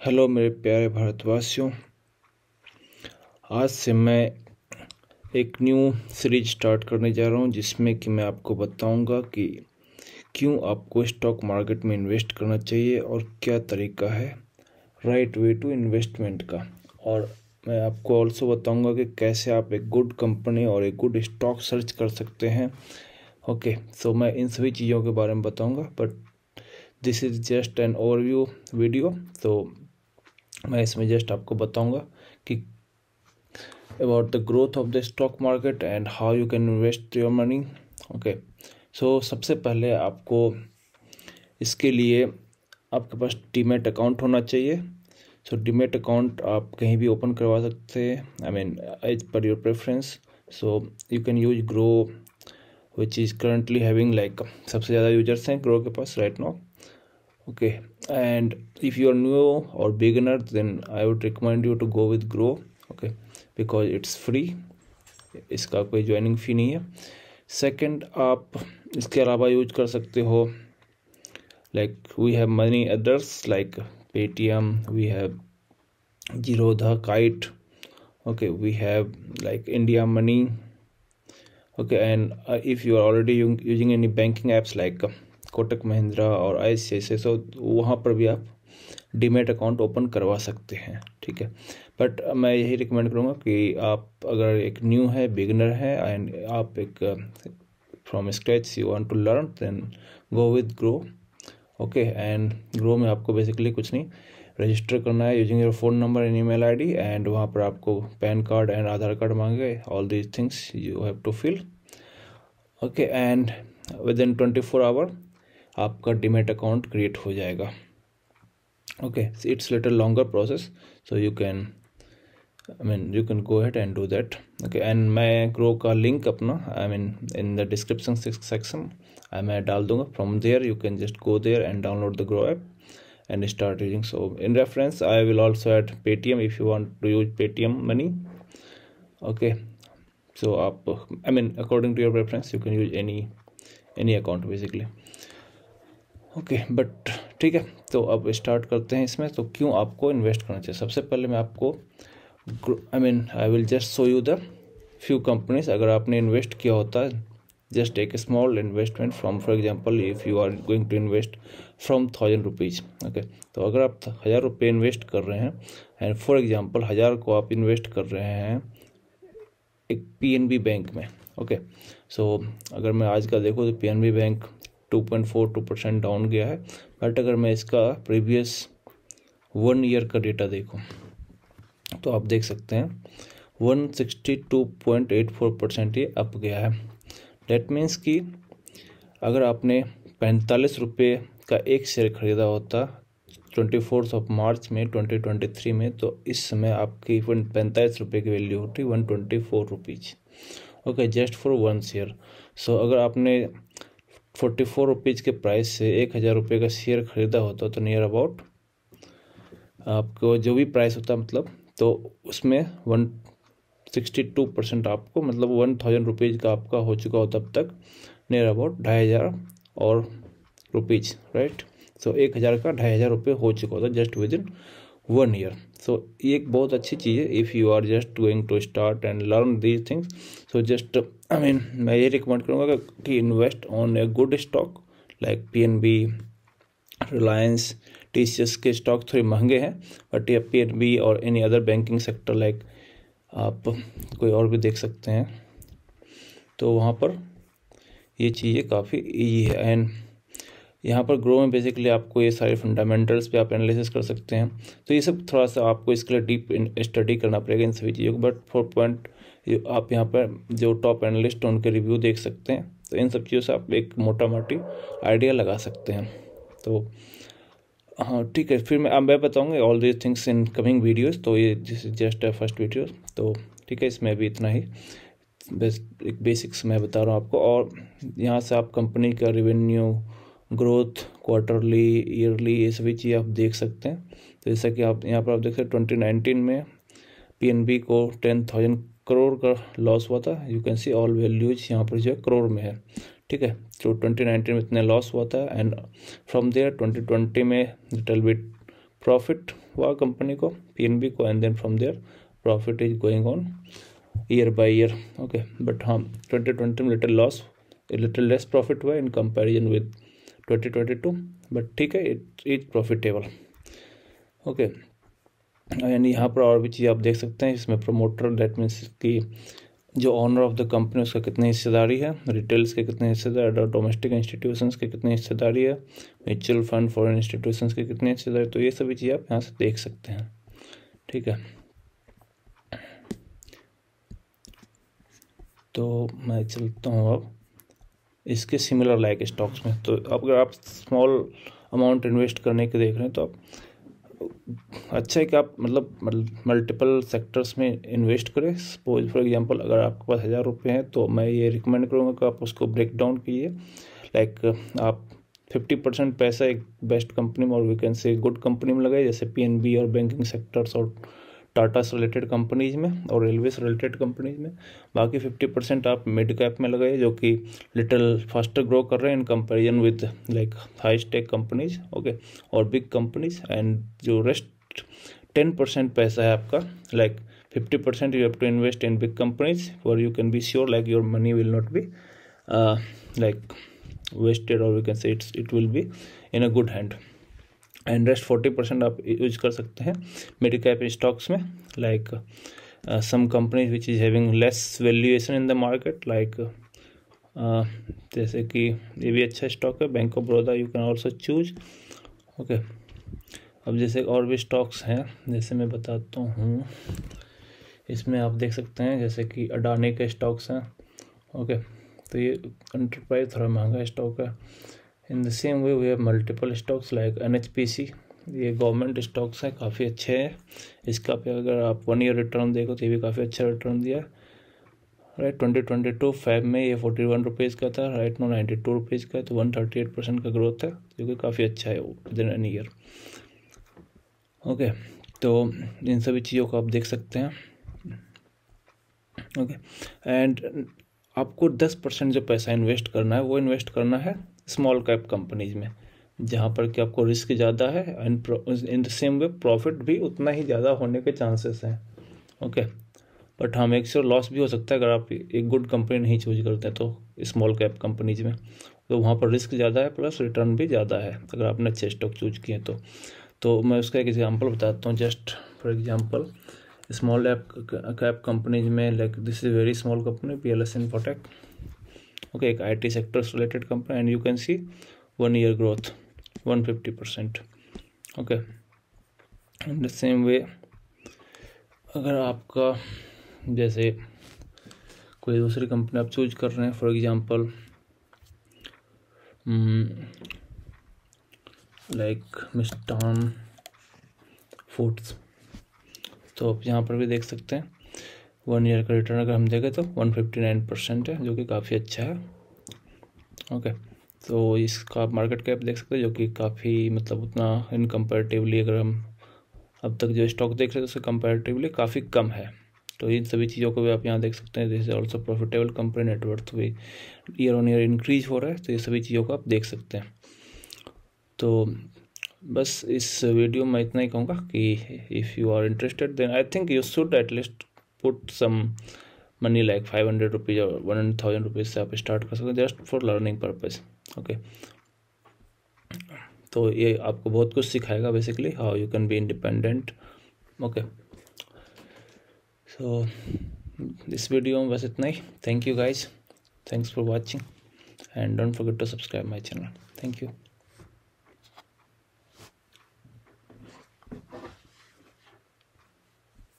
Hello मेरे प्यारे भारतवासियों, आज से मैं एक न्यू सीरीज स्टार्ट करने जा रहा हूं जिसमें कि मैं आपको बताऊंगा कि क्यों आपको स्टॉक मार्केट में इन्वेस्ट करना चाहिए और क्या तरीका है राइट वे टू इन्वेस्टमेंट का। और मैं आपको ऑल्सो बताऊंगा कि कैसे आप एक गुड कंपनी और एक गुड स्टॉक सर्च कर सकते हैं। ओके, सो मैं इन सभी चीज़ों के बारे में बताऊंगा, but this is just an overview video. तो मैं इसमें जस्ट आपको बताऊंगा कि about the growth of the stock market and how you can invest your money. Okay, so सबसे पहले आपको इसके लिए आपके पास डीमैट अकाउंट होना चाहिए। सो डीमैट अकाउंट आप कहीं भी ओपन करवा सकते हैं, I mean as per your preference. So you can use Groww which is currently having like सबसे ज़्यादा यूजर्स हैं ग्रो के पास right now. Okay, and if you are new or beginner, then I would recommend you to go with Grow, okay, because it's free, इसका कोई joining फ़ी नहीं है। Second, आप इसके अलावा यूज कर सकते हो like we have many others like Paytm, we have Zerodha, Kite, okay, we have like India Money, okay, and if you are already using any banking apps like Kotak Mahindra और ICICI, सो वहाँ पर भी आप डीमैट अकाउंट ओपन करवा सकते हैं, ठीक है। बट मैं यही रिकमेंड करूँगा कि आप अगर एक न्यू है, बिगिनर है एंड आप एक from scratch you want to learn, then go with Groww. Okay, and Groww में आपको बेसिकली कुछ नहीं, रजिस्टर करना है using your phone number and email ID, and वहाँ पर आपको PAN card and Aadhaar card मांगे, all these things you have to fill. Okay, and within 24 hour आपका डीमैट अकाउंट क्रिएट हो जाएगा। Okay, it's little longer process, so you can you can go ahead and do that. Okay, and मैं ग्रो का link अपना in the description section मैं डाल दूंगा। From there you can just go there and download the Groww app and start using. So in reference I will also add Paytm if you want to use Paytm money. Okay, so according to your preference you can use any account basically. Okay, but ठीक है, तो अब start करते हैं इसमें। तो क्यों आपको इन्वेस्ट करना चाहिए, सबसे पहले मैं आपको I will just show you the few companies. अगर आपने इन्वेस्ट किया होता है, just take a small investment from, for example if you are going to invest from 1000 rupees. Okay, तो अगर आप 1000 रुपये इन्वेस्ट कर रहे हैं एंड फॉर एग्जांपल 1000 को आप इन्वेस्ट कर रहे हैं एक PNB बैंक में। ओके, सो अगर मैं आज का देखूँ तो PNB बैंक 2.42% डाउन गया है, बट अगर मैं इसका प्रीवियस 1 ईयर का डेटा देखूं तो आप देख सकते हैं 162.84% ये अप गया है। डेट मीन्स कि अगर आपने 45 रुपये का एक शेयर खरीदा होता 24 मार्च में 2023 में, तो इस समय आपकी 45 रुपये की वैल्यू होती 124 rupees. Okay, just for 1 share. So अगर आपने 44 रुपीज़ के प्राइस से 1000 रुपये का शेयर खरीदा होता तो नियर अबाउट आपको जो भी प्राइस होता मतलब, तो उसमें 162% आपको मतलब 1000 रुपीज़ का आपका हो चुका होता तब तक नियर अबाउट 2500 और रुपीज़, राइट। सो 1000 का 2500 रुपये हो चुका होता just within 1 year. So ये एक बहुत अच्छी चीज़ है if you are just going to start and learn these things. So just मैं ये रिकमेंड करूँगा कि invest on a good stock like PNB, Reliance, TCS के स्टॉक थोड़े महंगे हैं, बट ये PNB और any other banking sector like आप कोई और भी देख सकते हैं, तो वहाँ पर ये चीज़ें काफ़ी ईजी है। एंड यहाँ पर ग्रो में बेसिकली आपको ये सारे फंडामेंटल्स पे आप एनालिसिस कर सकते हैं। तो ये सब थोड़ा सा आपको इसके लिए डीप स्टडी करना पड़ेगा इन सभी चीज़ों को, बट 4 पॉइंट आप यहाँ पर जो टॉप एनालिस्ट हैं उनके रिव्यू देख सकते हैं। तो इन सब चीज़ों से आप एक मोटा मोटी आइडिया लगा सकते हैं। तो हाँ ठीक है, फिर मैं बताऊँगा all these things in coming videos. तो ये जस्ट फर्स्ट वीडियो, तो ठीक है, इसमें भी इतना ही एक बेसिक्स मैं बता रहा हूँ आपको। और यहाँ से आप कंपनी का रेवेन्यू ग्रोथ, क्वार्टरली, ईयरली, ये सभी चीज़ आप देख सकते हैं। तो जैसा कि आप यहाँ पर आप देख सकते हैं 2019 में PNB को 10,000 करोड़ का लॉस हुआ था। You can see all values यहाँ पर जो है करोड़ में है, ठीक है। तो 2019 में इतने लॉस हुआ था एंड फ्रॉम देयर 2020 में लिटिल बिट प्रॉफिट हुआ कंपनी को, PNB को, and then from there profit is going on year by year. Okay, but हाँ 2020 में लिटिल लेस प्रॉफिट हुआ इन कंपैरिजन विद 2022, बट ठीक है, it is profitable. Okay, and यहाँ पर और भी चीज़ आप देख सकते हैं, इसमें प्रमोटर, दैट मीन्स कि जो ऑनर ऑफ द कंपनी उसका कितनी हिस्सेदारी है, रिटेल्स के कितने हिस्सेदारी, डोमेस्टिक इंस्टीट्यूशंस के कितनी हिस्सेदारी है, म्यूचुअल फंड, फॉरेन इंस्टीट्यूशंस के कितनी हिस्सेदारी, तो ये सभी चीज़ आप यहाँ से देख सकते हैं। ठीक है, तो मैं चलता हूँ अब इसके सिमिलर लाइक स्टॉक्स में। तो अगर आप स्मॉल अमाउंट इन्वेस्ट करने के देख रहे हैं तो आप अच्छा है कि आप मतलब मल्टीपल सेक्टर्स में इन्वेस्ट करें। सपोज फॉर एग्जांपल अगर आपके पास 1000 रुपये हैं तो मैं ये रिकमेंड करूँगा कि आप उसको ब्रेक डाउन कीजिए। लाइक आप 50% पैसा एक बेस्ट कंपनी में और we can say good company में लगाए, जैसे PNB और बैंकिंग सेक्टर्स और टाटा से रिलेटेड कंपनीज में और रेलवे से रिलेटेड कंपनीज में। बाकी 50% आप मिड कैप में लगाइए जो कि लिटिल फास्टर ग्रो कर रहे हैं in comparison with like high tech companies. Okay, और बिग कंपनीज। एंड जो रेस्ट 10% पैसा है आपका, like 50% you have to invest in big companies where you can be sure like your money will not be like wasted, or we can say it will be in a good hand. And rest 40% आप use कर सकते हैं mid cap stocks में, like some companies which is having less valuation in the market, like जैसे कि ये भी अच्छा स्टॉक है, bank of Baroda, you can also choose. Okay, अब जैसे और भी स्टॉक्स हैं, जैसे मैं बताता हूँ, इसमें आप देख सकते हैं जैसे कि अडानी के स्टॉक्स हैं। ओके, तो ये एंटरप्राइज थोड़ा महंगा स्टॉक है। In the same way we have multiple stocks like NHPC, ये गवर्नमेंट स्टॉक्स हैं, काफ़ी अच्छे हैं। इसका पे अगर आप 1 ईयर रिटर्न देखो तो ये भी काफ़ी अच्छा रिटर्न दिया है। राइट, 2022 फेब में ये 41 रुपीज़ का था, राइट नो 92 रुपीज़ का है, तो 138% का ग्रोथ है जो कि काफ़ी अच्छा है with in an year. Okay, तो इन सभी चीज़ों को आप देख सकते हैं। ओके, एंड आपको 10% जो पैसा इन्वेस्ट करना है वो इन्वेस्ट करना है स्मॉल कैप कंपनीज में, जहाँ पर कि आपको रिस्क ज़्यादा है and in the same way profit भी उतना ही ज़्यादा होने के चांसेस हैं। ओके, बट हाँ मेक श्योर लॉस भी हो सकता है अगर आप एक गुड कंपनी नहीं चूज करते हैं तो स्मॉल कैप कंपनीज में, तो वहाँ पर रिस्क ज़्यादा है प्लस रिटर्न भी ज़्यादा है अगर आपने अच्छे स्टॉक चूज किए तो मैं उसका एक एग्जाम्पल बताता हूँ। Just for example small cap companies में, like this is very small company PLS Infotech। Okay, एक IT सेक्टर से related company, and you can see 1 year growth 150%। Okay, in the same way अगर आपका जैसे कोई दूसरी कंपनी आप choose कर रहे हैं, फॉर एग्जांपल लाइक मिष्टान फूड्स, तो आप यहाँ पर भी देख सकते हैं 1 ईयर का रिटर्न अगर हम देखें तो 159% है जो कि काफ़ी अच्छा है। ओके, तो इसका मार्केट कैप देख सकते हैं जो कि काफ़ी मतलब उतना इन कंपैरेटिवली अगर हम अब तक जो स्टॉक देख रहे हैं उससे कंपैरेटिवली काफ़ी कम है। तो इन सभी चीज़ों को भी आप यहाँ देख सकते हैं। This is also profitable company, net worth भी ईयर ऑन ईयर इंक्रीज हो रहा है, तो ये सभी चीज़ों को आप देख सकते हैं। तो बस इस वीडियो में इतना ही कहूँगा कि if you are interested then I think you should at least put some money like 500 rupees और 1000 रुपीज़ से आप स्टार्ट कर सकते हैं just for learning purpose. Okay, तो ये आपको बहुत कुछ सिखाएगा basically how you can be independent. Okay, so इस वीडियो में बस इतना ही। Thank you guys, thanks for watching and don't forget to subscribe my channel. Thank you.